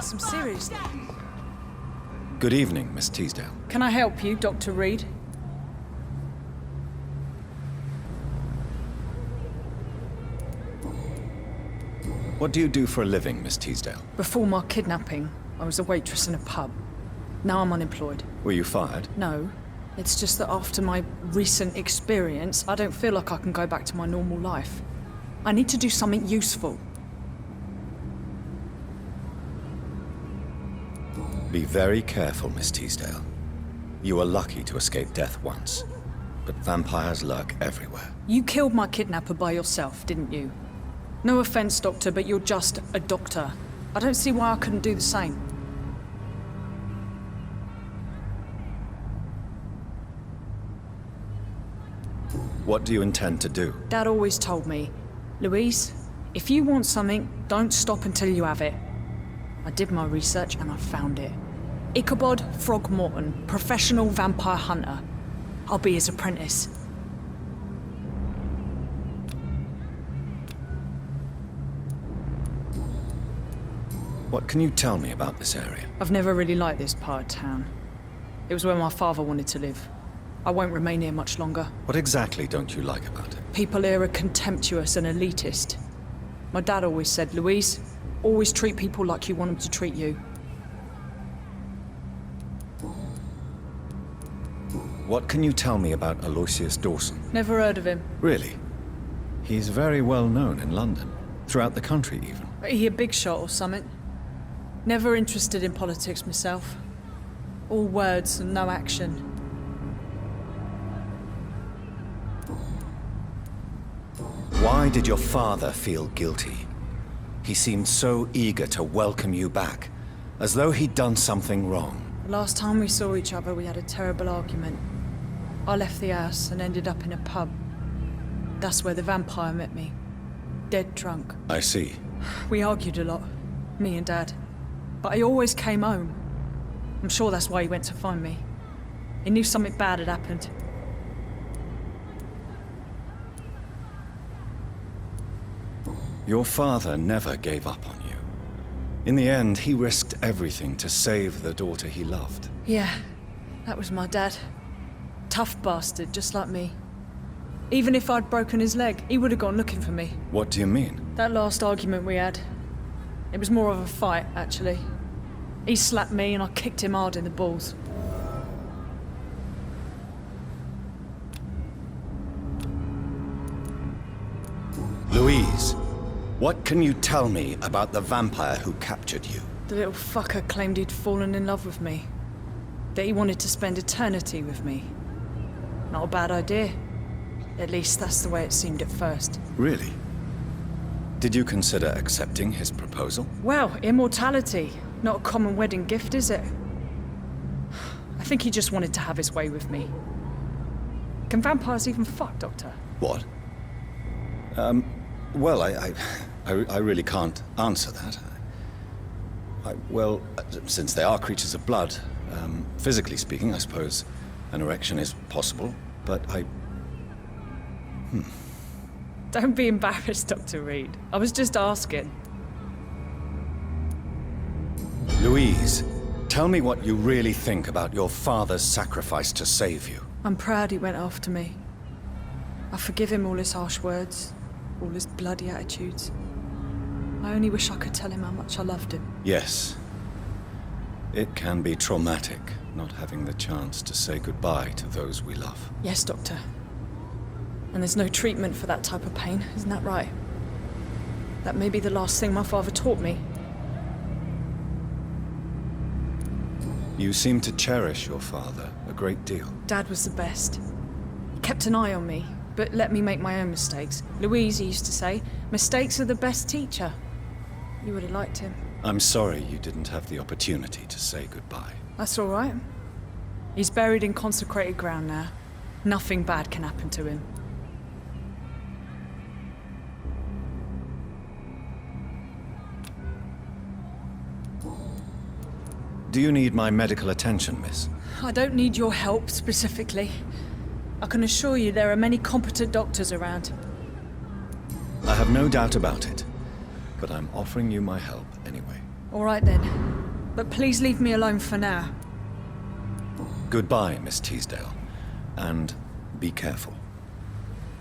some serious... Good evening, Miss Teasdale. Can I help you, Dr. Reed? What do you do for a living, Miss Teasdale? Before my kidnapping, I was a waitress in a pub. Now I'm unemployed. Were you fired? No. It's just that after my recent experience, I don't feel like I can go back to my normal life. I need to do something useful. Be very careful, Miss Teasdale. You were lucky to escape death once, but vampires lurk everywhere. You killed my kidnapper by yourself, didn't you? No offense, Doctor, but you're just a doctor. I don't see why I couldn't do the same. What do you intend to do? Dad always told me, Louise, if you want something, don't stop until you have it. I did my research and I found it. Ichabod Throgmorton, professional vampire hunter. I'll be his apprentice. What can you tell me about this area? I've never really liked this part of town. It was where my father wanted to live. I won't remain here much longer. What exactly don't you like about it? People here are contemptuous and elitist. My dad always said, Louise, always treat people like you want them to treat you. What can you tell me about Aloysius Dawson? Never heard of him. Really? He's very well known in London, throughout the country even. He a big shot or something? Never interested in politics myself. All words and no action. Why did your father feel guilty? He seemed so eager to welcome you back, as though he'd done something wrong. The last time we saw each other, we had a terrible argument. I left the house and ended up in a pub. That's where the vampire met me. Dead drunk. I see. We argued a lot, me and Dad. But he always came home. I'm sure that's why he went to find me. He knew something bad had happened. Your father never gave up on you. In the end, he risked everything to save the daughter he loved. Yeah, that was my dad. Tough bastard, just like me. Even if I'd broken his leg, he would have gone looking for me. What do you mean? That last argument we had, it was more of a fight, actually. He slapped me and I kicked him hard in the balls. Louise, what can you tell me about the vampire who captured you? The little fucker claimed he'd fallen in love with me. That he wanted to spend eternity with me. Not a bad idea. At least that's the way it seemed at first. Really? Did you consider accepting his proposal? Well, immortality. Not a common wedding gift, is it? I think he just wanted to have his way with me. Can vampires even fuck, Doctor? What? Well, I really can't answer that. Well, since they are creatures of blood, physically speaking, I suppose an erection is possible, but Don't be embarrassed, Dr. Reed. I was just asking. Louise, tell me what you really think about your father's sacrifice to save you. I'm proud he went after me. I forgive him all his harsh words, all his bloody attitudes. I only wish I could tell him how much I loved him. Yes. It can be traumatic, not having the chance to say goodbye to those we love. Yes, Doctor. And there's no treatment for that type of pain, isn't that right? That may be the last thing my father taught me. You seem to cherish your father a great deal. Dad was the best. He kept an eye on me, but let me make my own mistakes. Louise used to say, mistakes are the best teacher. You would have liked him. I'm sorry you didn't have the opportunity to say goodbye. That's all right. He's buried in consecrated ground now. Nothing bad can happen to him. Do you need my medical attention, miss? I don't need your help specifically. I can assure you there are many competent doctors around. I have no doubt about it, but I'm offering you my help anyway. All right then. But please leave me alone for now. Goodbye, Miss Teasdale. And be careful.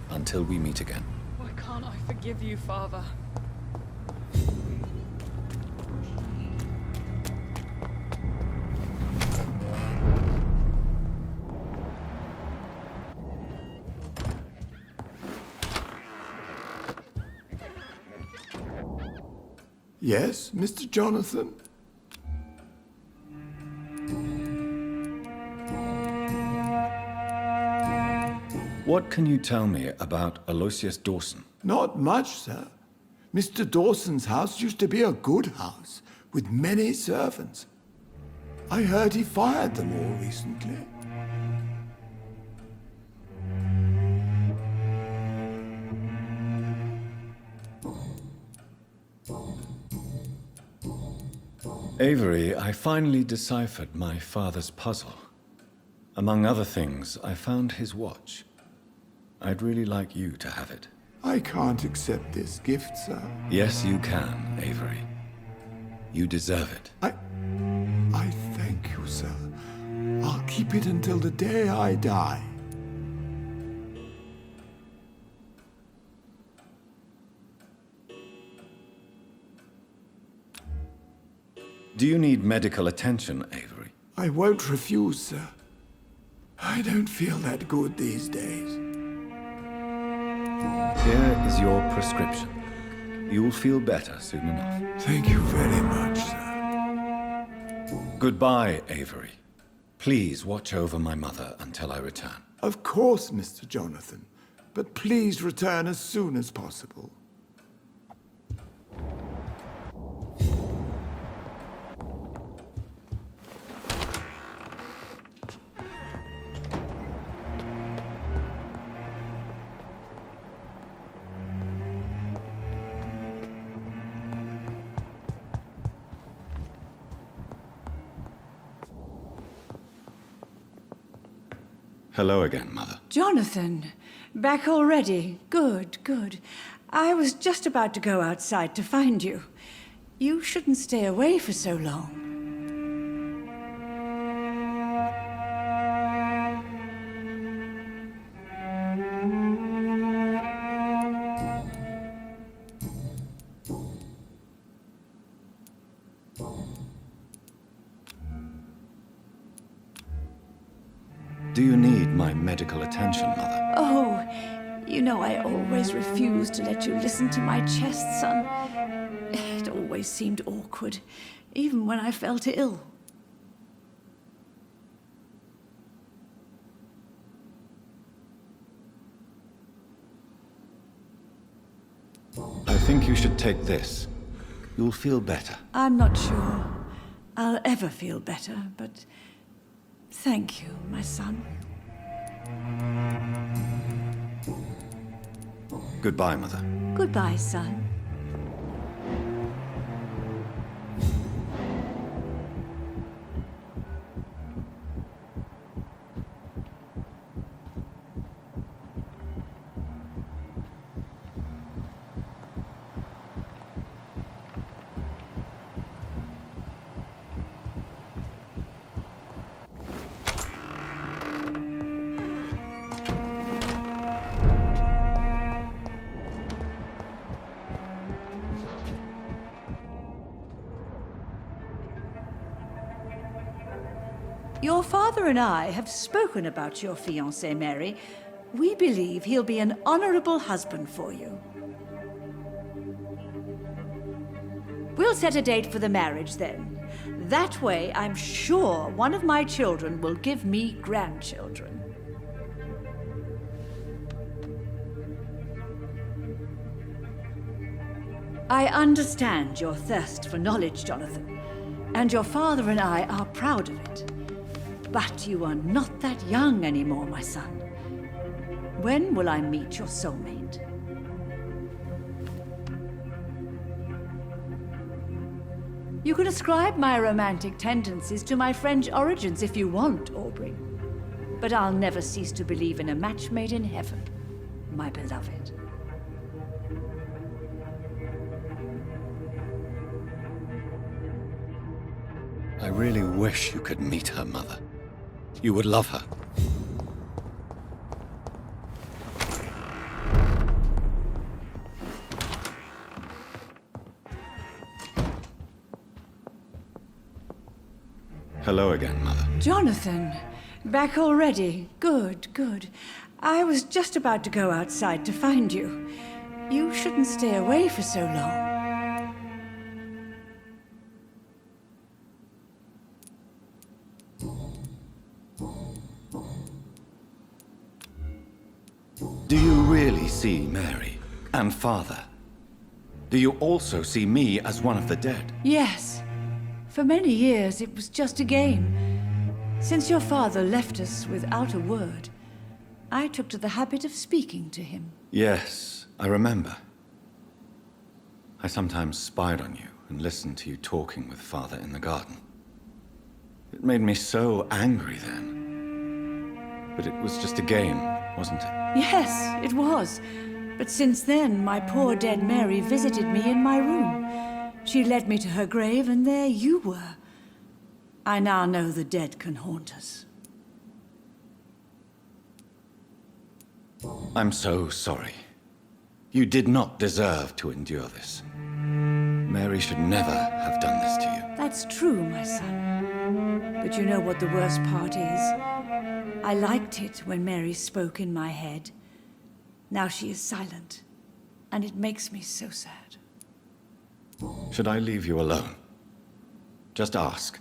Until we meet again. Why can't I forgive you, Father? Yes, Mr. Jonathan? What can you tell me about Aloysius Dawson? Not much, sir. Mr. Dawson's house used to be a good house, with many servants. I heard he fired them all recently. Avery, I finally deciphered my father's puzzle. Among other things, I found his watch. I'd really like you to have it. I can't accept this gift, sir. Yes, you can, Avery. You deserve it. I thank you, sir. I'll keep it until the day I die. Do you need medical attention, Avery? I won't refuse, sir. I don't feel that good these days. Here is your prescription. You'll feel better soon enough. Thank you very much, sir. Goodbye, Avery. Please watch over my mother until I return. Of course, Mr. Jonathan. But please return as soon as possible. Hello again, Mother. Jonathan, back already? Good, good. I was just about to go outside to find you. You shouldn't stay away for so long. Do you need my medical attention, Mother? Oh, you know I always refused to let you listen to my chest, son. It always seemed awkward, even when I felt ill. I think you should take this. You'll feel better. I'm not sure I'll ever feel better, but thank you, my son. Goodbye, Mother. Goodbye, son. Your father and I have spoken about your fiancé, Mary. We believe he'll be an honorable husband for you. We'll set a date for the marriage then. That way, I'm sure one of my children will give me grandchildren. I understand your thirst for knowledge, Jonathan, and your father and I are proud of it. But you are not that young anymore, my son. When will I meet your soulmate? You can ascribe my romantic tendencies to my French origins if you want, Aubrey. But I'll never cease to believe in a match made in heaven, my beloved. really wish you could meet her, Mother. You would love her. Hello again, Mother. Jonathan, back already. Good, good. I was just about to go outside to find you. You shouldn't stay away for so long. Do you really see Mary and Father? Do you also see me as one of the dead? Yes. For many years, it was just a game. Since your father left us without a word, I took to the habit of speaking to him. Yes, I remember. I sometimes spied on you and listened to you talking with Father in the garden. It made me so angry then. But it was just a game, wasn't it? Yes, it was. But since then, my poor dead Mary visited me in my room. She led me to her grave, and there you were. I now know the dead can haunt us. I'm so sorry. You did not deserve to endure this. Mary should never have done this to you. That's true, my son. But you know what the worst part is? I liked it when Mary spoke in my head. Now she is silent, and it makes me so sad. Should I leave you alone? Just ask,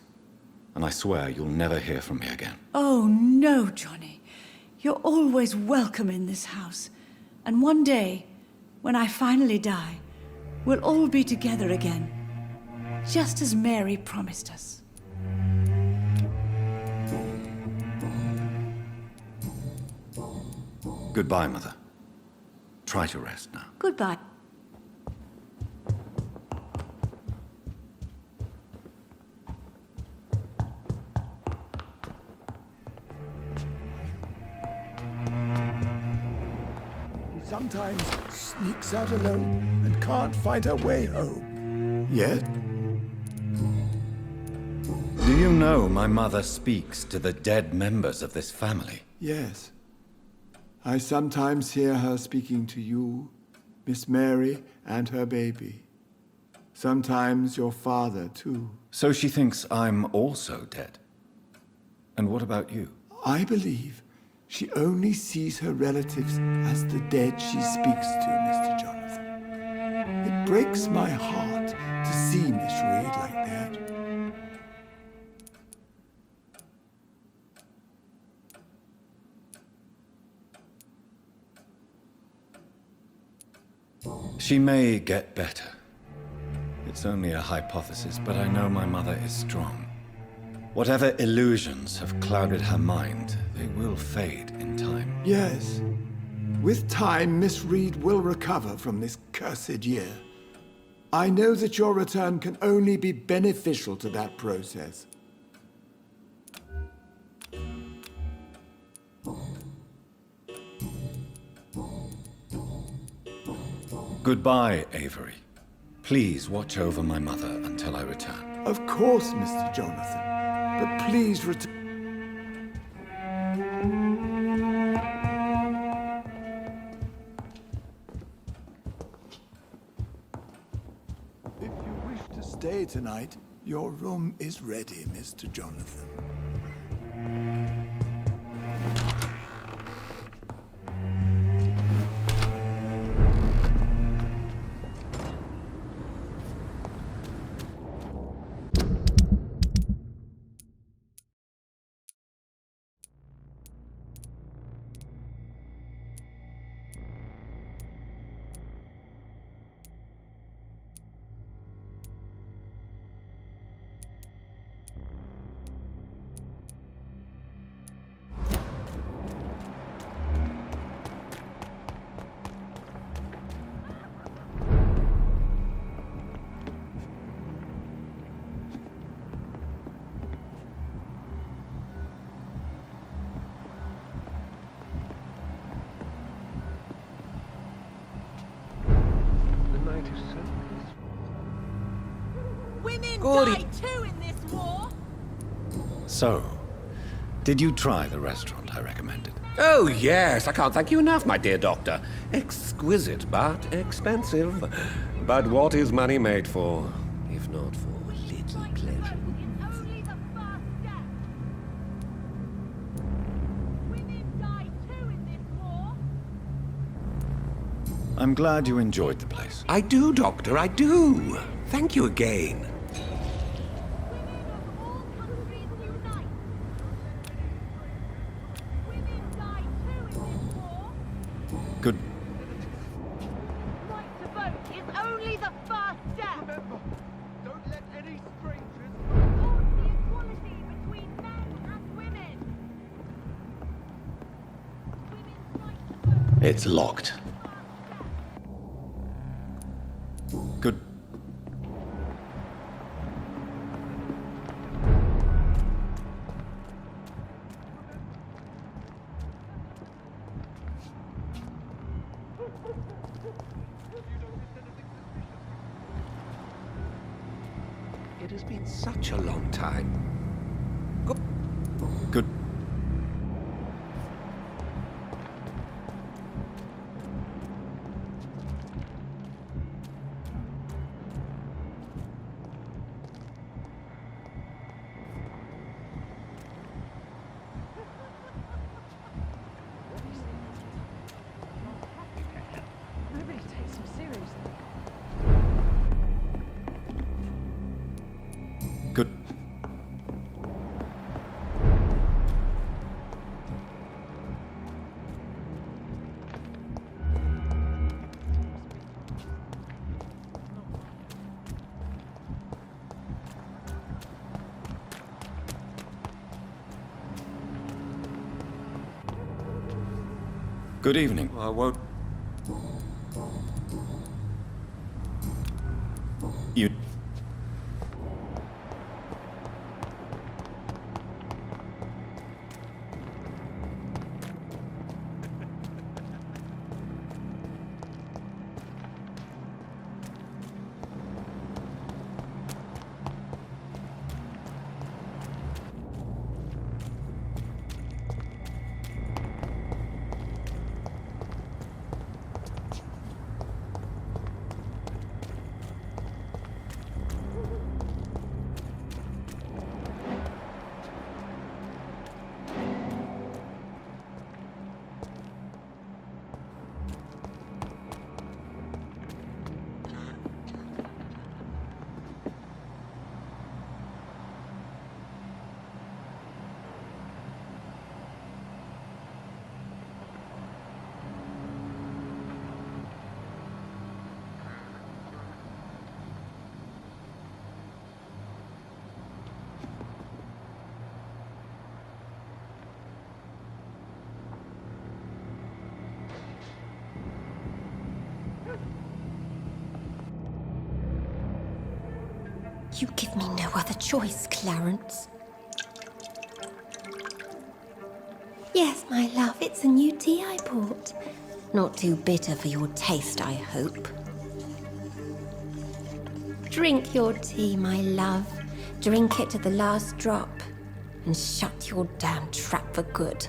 and I swear you'll never hear from me again. Oh, no, Johnny. You're always welcome in this house. And one day, when I finally die, we'll all be together again, just as Mary promised us. Goodbye, Mother. Try to rest now. Goodbye. He sometimes sneaks out alone and can't find her way home. Yet, Do you know my mother speaks to the dead members of this family? yes, I sometimes hear her speaking to you, Miss Mary, and her baby. Sometimes your father, too. So she thinks I'm also dead. And what about you? I believe she only sees her relatives as the dead she speaks to, Mr. Jonathan. It breaks my heart to see Miss Reed like that. She may get better. It's only a hypothesis, but I know my mother is strong. Whatever illusions have clouded her mind, they will fade in time. Yes. With time, Miss Reed will recover from this cursed year. I know that your return can only be beneficial to that process. Goodbye, Avery. Please watch over my mother until I return. Of course, Mr. Jonathan. But please return. If you wish to stay tonight, your room is ready, Mr. Jonathan. Women Gordy. die too in this war. So, did you try the restaurant I recommended? Oh, yes. I can't thank you enough, my dear doctor. Exquisite, but expensive. But what is money made for, if not for little pleasure? Only the first step. Women die too in this war. I'm glad you enjoyed the place. I do, Doctor, I do. Thank you again. All countries unite. Women die too in this war. Good. Right to vote is only the first step. Remember, don't let any strangers... Support the equality between men and women. Women's right to vote. It's locked. Good. It has been such a long time. Good. Nobody takes him seriously. Good. Good evening. I won't... You... You give me no other choice, Clarence. Yes, my love, it's a new tea I bought. Not too bitter for your taste, I hope. Drink your tea, my love. Drink it to the last drop. And shut your damn trap for good.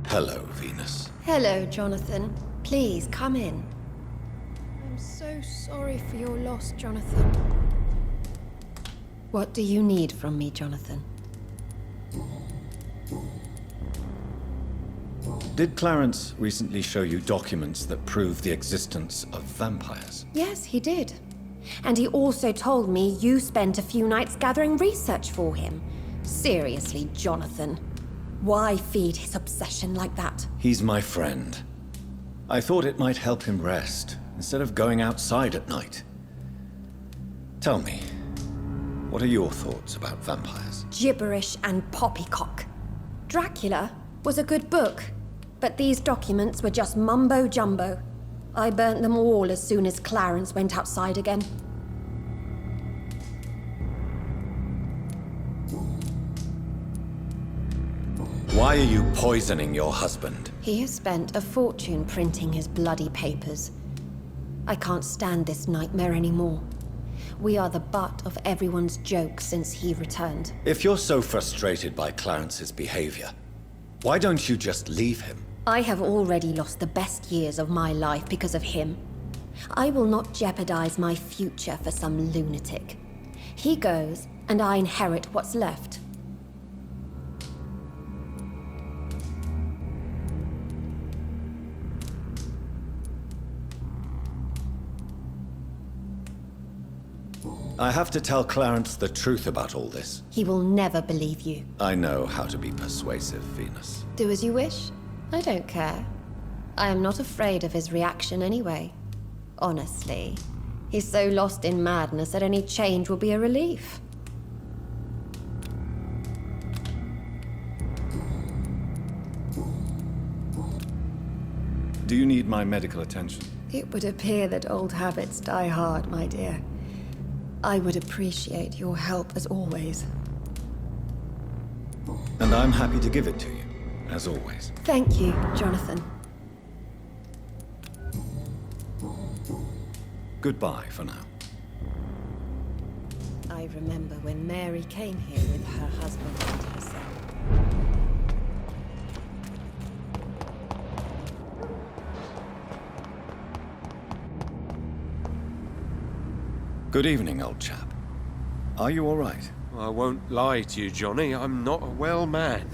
Hello, Venus. Hello, Jonathan. Please, come in. I'm so sorry for your loss, Jonathan. What do you need from me, Jonathan? Did Clarence recently show you documents that prove the existence of vampires? Yes, he did. And he also told me you spent a few nights gathering research for him. Seriously, Jonathan. Why feed his obsession like that? He's my friend. I thought it might help him rest, instead of going outside at night. Tell me, what are your thoughts about vampires? Gibberish and poppycock. Dracula was a good book, but these documents were just mumbo-jumbo. I burnt them all as soon as Clarence went outside again. Why are you poisoning your husband? He has spent a fortune printing his bloody papers. I can't stand this nightmare anymore. We are the butt of everyone's jokes since he returned. If you're so frustrated by Clarence's behavior, why don't you just leave him? I have already lost the best years of my life because of him. I will not jeopardize my future for some lunatic. He goes, and I inherit what's left. I have to tell Clarence the truth about all this. He will never believe you. I know how to be persuasive, Venus. Do as you wish. I don't care. I am not afraid of his reaction anyway. Honestly, he's so lost in madness that any change will be a relief. Do you need my medical attention? It would appear that old habits die hard, my dear. I would appreciate your help as always. And I'm happy to give it to you, as always. Thank you, Jonathan. Goodbye for now. I remember when Mary came here with her husband and herself. Good evening, old chap. Are you all right? I won't lie to you, Johnny. I'm not a well man.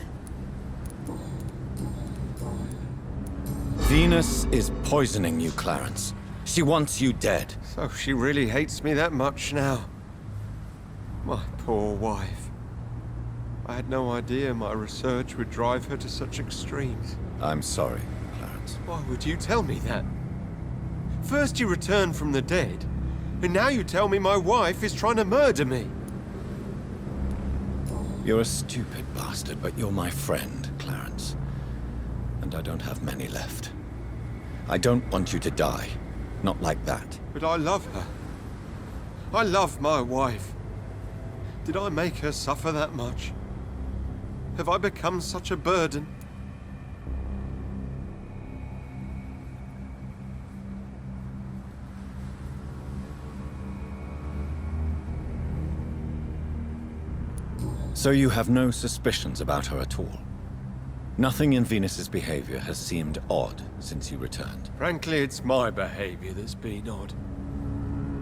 Venus is poisoning you, Clarence. She wants you dead. So she really hates me that much now. My poor wife. I had no idea my research would drive her to such extremes. I'm sorry, Clarence. Why would you tell me that? First you returned from the dead, and now you tell me my wife is trying to murder me. You're a stupid bastard, but you're my friend, Clarence. And I don't have many left. I don't want you to die. Not like that. But I love her. I love my wife. Did I make her suffer that much? Have I become such a burden? So you have no suspicions about her at all? Nothing in Venus's behavior has seemed odd since you returned? Frankly, it's my behavior that's been odd.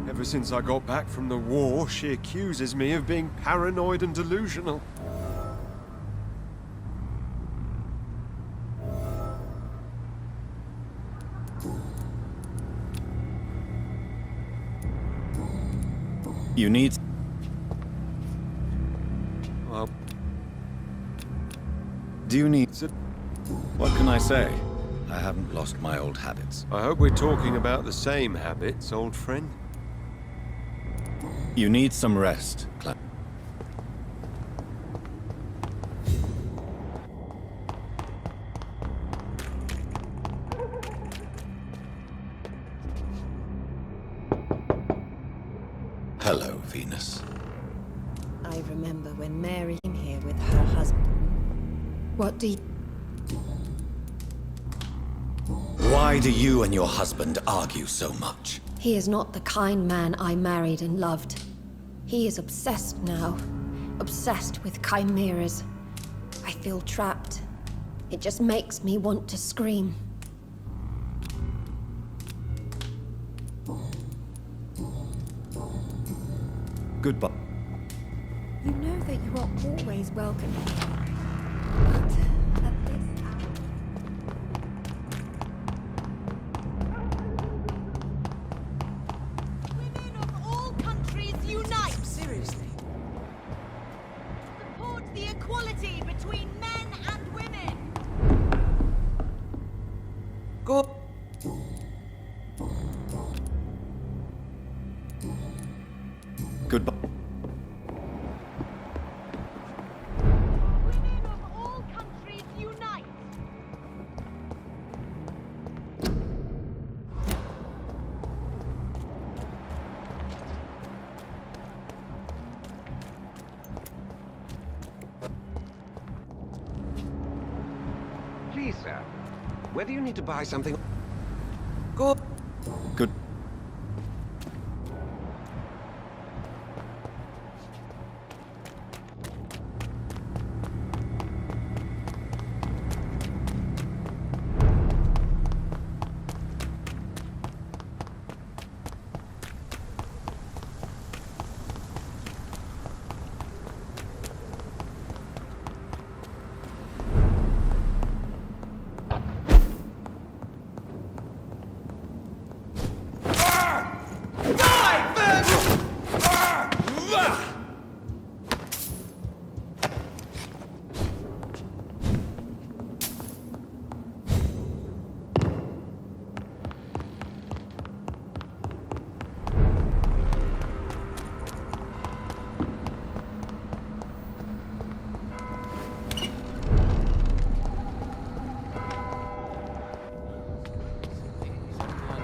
Ever since I got back from the war, she accuses me of being paranoid and delusional. You need... Well, Do you need... What can I say? I haven't lost my old habits. I hope we're talking about the same habits, old friend. You need some rest, Clarence. Hello, Venus. I remember when Mary came here with her husband. What do you... Why do you and your husband argue so much? He is not the kind man I married and loved. He is obsessed now. Obsessed with chimeras. I feel trapped. It just makes me want to scream. Goodbye. You know that you are always welcome. But at this hour... Women of all countries unite! Seriously? Support the equality between men and women! Go. Goodbye. Women of all countries unite! Please, sir. Whether you need to buy something... Good.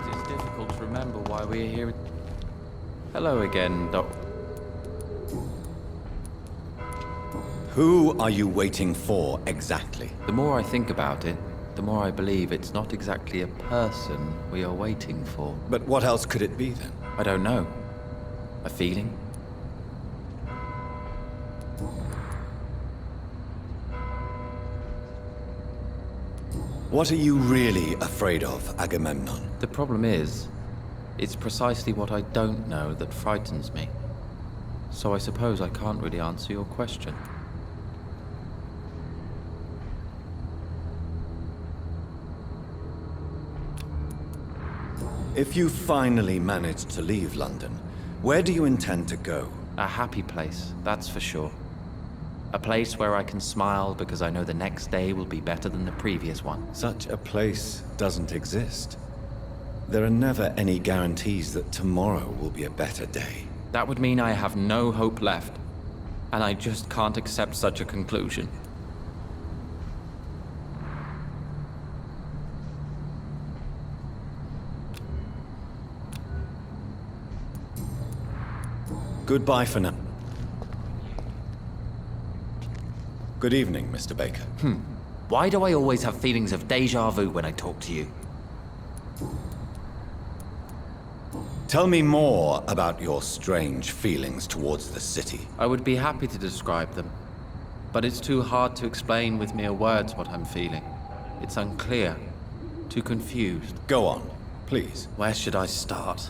It's difficult to remember why we're here. Hello again, Doc. Who are you waiting for exactly? The more I think about it, the more I believe it's not exactly a person we are waiting for. But what else could it be then? I don't know. A feeling? What are you really afraid of, Agamemnon? The problem is, it's precisely what I don't know that frightens me. So I suppose I can't really answer your question. If you finally manage to leave London, where do you intend to go? A happy place, that's for sure. A place where I can smile because I know the next day will be better than the previous one. Such a place doesn't exist. There are never any guarantees that tomorrow will be a better day. That would mean I have no hope left, and I just can't accept such a conclusion. Goodbye for now. Good evening, Mr. Baker. Why do I always have feelings of déjà vu when I talk to you? Tell me more about your strange feelings towards the city. I would be happy to describe them, but it's too hard to explain with mere words what I'm feeling. It's unclear, too confused. Go on, please. Where should I start?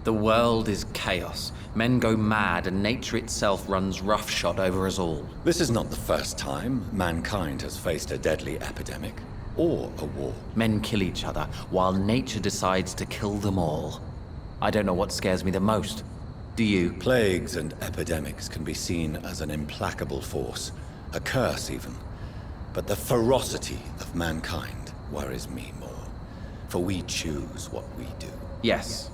The world is chaos. Men go mad, and nature itself runs roughshod over us all. This is not the first time mankind has faced a deadly epidemic or a war. Men kill each other, while nature decides to kill them all. I don't know what scares me the most. Do you? Plagues and epidemics can be seen as an implacable force, a curse even. But the ferocity of mankind worries me more, for we choose what we do. Yes.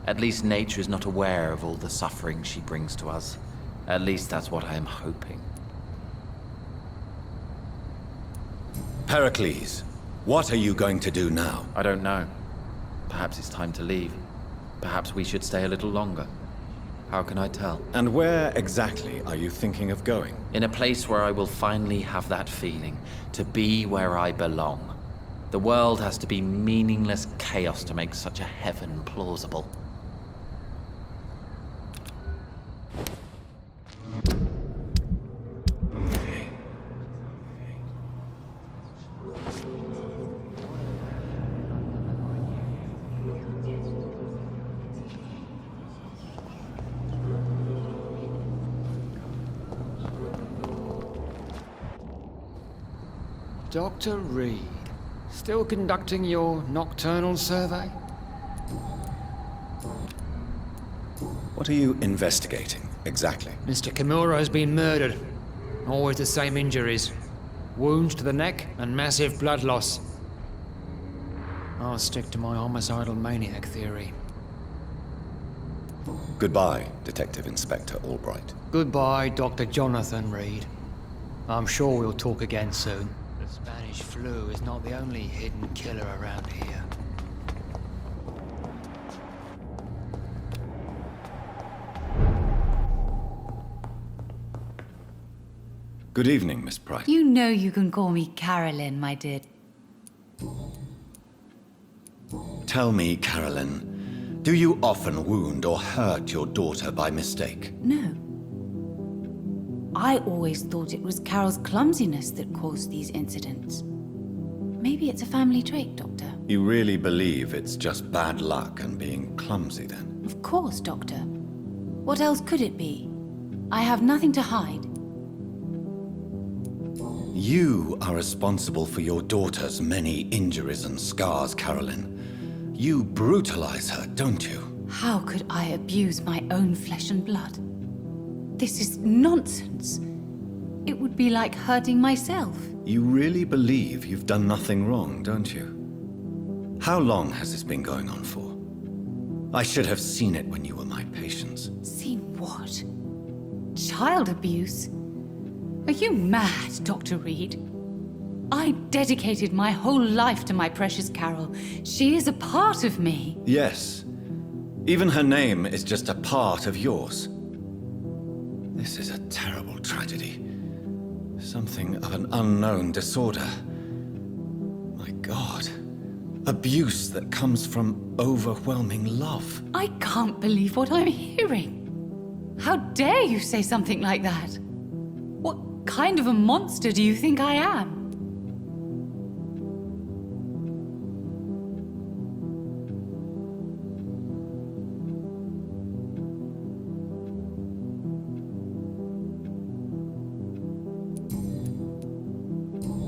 At least nature is not aware of all the suffering she brings to us. At least that's what I am hoping. Pericles, what are you going to do now? I don't know. Perhaps it's time to leave. Perhaps we should stay a little longer. How can I tell? And where exactly are you thinking of going? In a place where I will finally have that feeling, to be where I belong. The world has to be meaningless chaos to make such a heaven plausible. Dr. Reed, still conducting your nocturnal survey? What are you investigating, exactly? Mr. Kimura has been murdered. Always the same injuries. Wounds to the neck and massive blood loss. I'll stick to my homicidal maniac theory. Goodbye, Detective Inspector Albright. Goodbye, Dr. Jonathan Reed. I'm sure we'll talk again soon. The Spanish flu is not the only hidden killer around here. Good evening, Miss Price. You know you can call me Carolyn, my dear. Tell me, Carolyn, do you often wound or hurt your daughter by mistake? No. I always thought it was Carol's clumsiness that caused these incidents. Maybe it's a family trait, Doctor. You really believe it's just bad luck and being clumsy, then? Of course, Doctor. What else could it be? I have nothing to hide. You are responsible for your daughter's many injuries and scars, Carolyn. You brutalize her, don't you? How could I abuse my own flesh and blood? This is nonsense. It would be like hurting myself. You really believe you've done nothing wrong, don't you? How long has this been going on for? I should have seen it when you were my patients. Seen what? Child abuse? Are you mad, Dr. Reed? I dedicated my whole life to my precious Carol. She is a part of me. Yes. Even her name is just a part of yours. This is a terrible tragedy. Something of an unknown disorder. My God. Abuse that comes from overwhelming love. I can't believe what I'm hearing. How dare you say something like that? What kind of a monster do you think I am?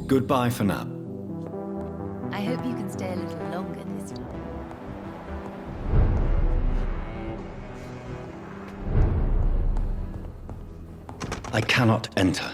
Goodbye for now. I hope you can stay a little longer this time. I cannot enter.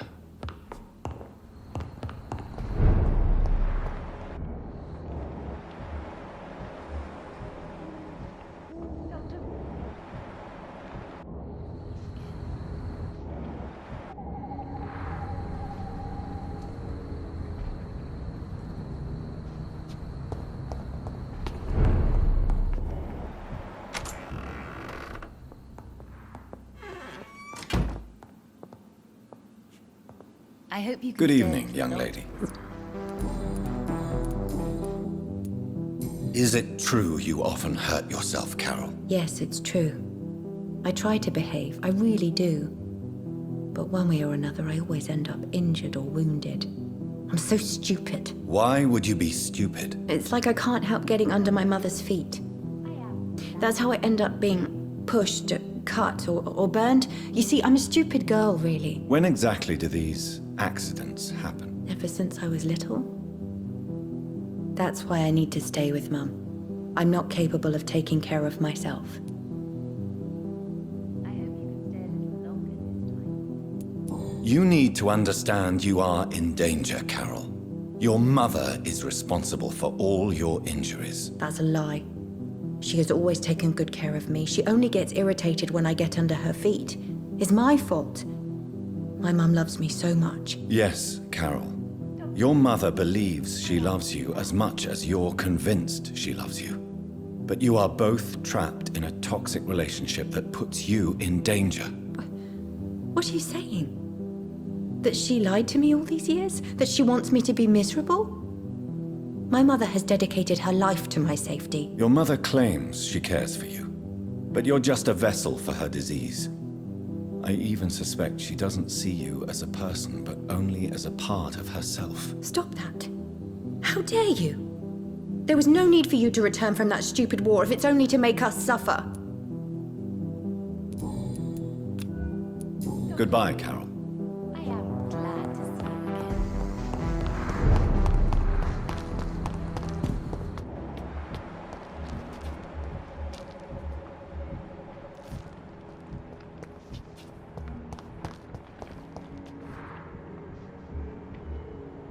I hope you can Good stay evening, a little young longer. lady. Is it true you often hurt yourself, Carol? Yes, it's true. I try to behave, I really do. But one way or another, I always end up injured or wounded. I'm so stupid. Why would you be stupid? It's like I can't help getting under my mother's feet. That's how I end up being pushed, cut, or burned. You see, I'm a stupid girl, really. When exactly do these accidents happen? Ever since I was little. That's why I need to stay with Mum. I'm not capable of taking care of myself. I hope you can stay a little longer this time. You need to understand you are in danger, Carol. Your mother is responsible for all your injuries. That's a lie. She has always taken good care of me. She only gets irritated when I get under her feet. It's my fault. My mum loves me so much. Yes, Carol. Your mother believes she loves you as much as you're convinced she loves you. But you are both trapped in a toxic relationship that puts you in danger. What are you saying? That she lied to me all these years? That she wants me to be miserable? My mother has dedicated her life to my safety. Your mother claims she cares for you, but you're just a vessel for her disease. I even suspect she doesn't see you as a person, but only as a part of herself. Stop that. How dare you? There was no need for you to return from that stupid war if it's only to make us suffer. Goodbye, Carol. I am glad to see you again.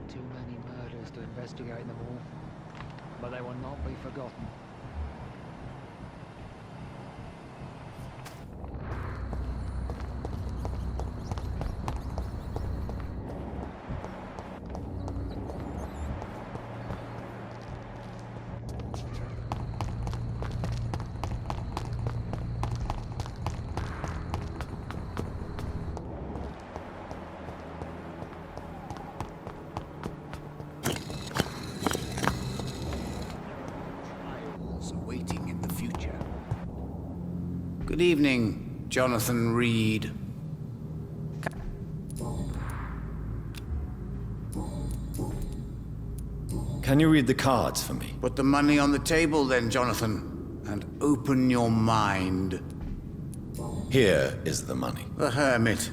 Too many murders to investigate them all, but they will not be forgotten. Good evening, Jonathan Reed. Can you read the cards for me? Put the money on the table then, Jonathan, and open your mind. Here is the money. The hermit.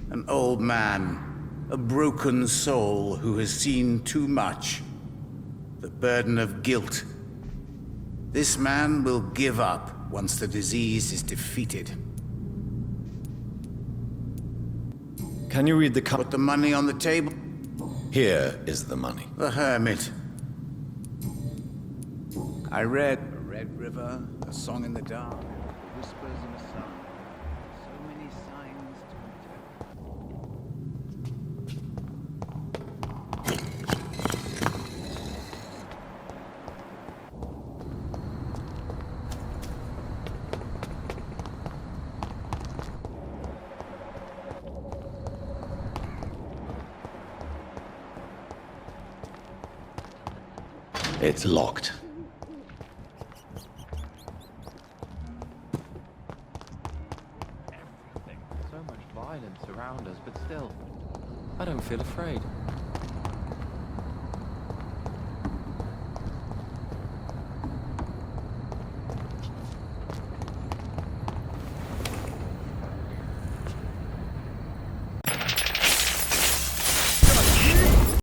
An old man. A broken soul who has seen too much. The burden of guilt. This man will give up once the disease is defeated. Can you read the card? Put the money on the table. Here is the money. The hermit. I read A Red River, A Song in the Dark, Whispers in the Sun. So many signs It's locked. So much violence around us, but still, I don't feel afraid.